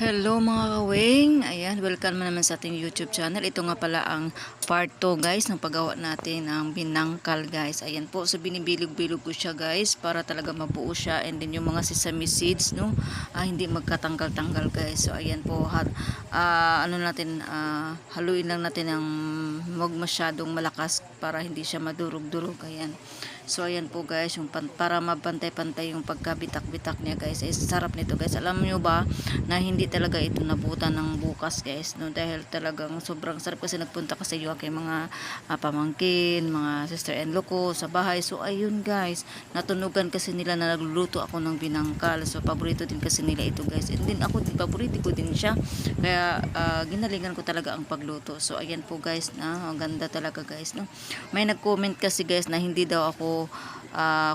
Hello mga kawing, ayan, welcome naman sa ating YouTube channel. Ito nga pala ang part 2 guys ng paggawa natin ng binangkal guys. Ayan po, so binibilog-bilog ko siya guys para talaga mabuo siya, and then yung mga sesame seeds no, hindi magkatanggal-tanggal guys. So ayan po, haluin lang natin ng wag masyadong malakas para hindi siya madurog-durog. Ayan. So ayan po guys, yung para mabantay-pantay yung pagkabitak-bitak niya guys. Ay sarap nito guys. Alam nyo ba na hindi talaga ito nabutan ng bukas guys, no, dahil talagang sobrang sarap kasi nagpunta kasi yung aking mga pamangkin, mga sister-in-law ko sa bahay. So ayun guys, natunugan kasi nila na nagluluto ako ng binangkal. So paborito din kasi nila ito guys, and then ako din paborito ko din siya, kaya ginalingan ko talaga ang pagluto. So ayan po guys, ang ganda talaga guys, no. May nag-comment kasi guys na hindi daw ako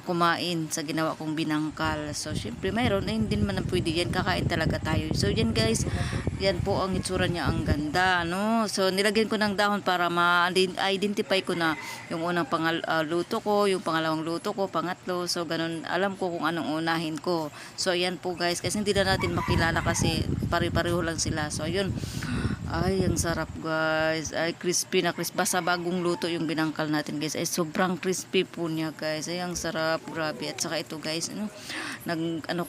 kumain sa ginawa kong binangkal. So syempre mayroon, hindi man pwede yan, kakain talaga tayo. So yan guys, yan po ang itsura niya, ang ganda no. So nilagyan ko ng dahon para ma-identify ko na yung unang luto ko, yung pangalawang luto ko, pangatlo. So ganun, alam ko kung anong unahin ko. So ayan po guys, kasi hindi na natin makilala kasi pare-pareho lang sila. So ayun, ay, ang sarap guys. Ay, crispy na crispy. Basta bagong luto yung binangkal natin guys. Ay, sobrang crispy po niya guys. Ay, ang sarap. Grabe. At saka ito guys,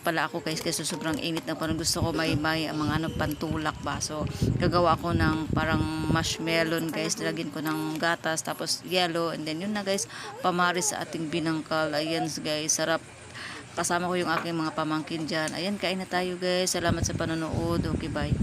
pala ako guys, kasi sobrang init na parang gusto ko may mga pantulak ba. So, gagawa ako ng parang marshmallow guys. Nilagyan ko ng gatas, tapos yellow. And then yun na guys, pamaris sa ating binangkal. Ayan guys, sarap. Kasama ko yung aking mga pamangkin dyan. Ayan, kain na tayo guys. Salamat sa panonood. Okay, bye.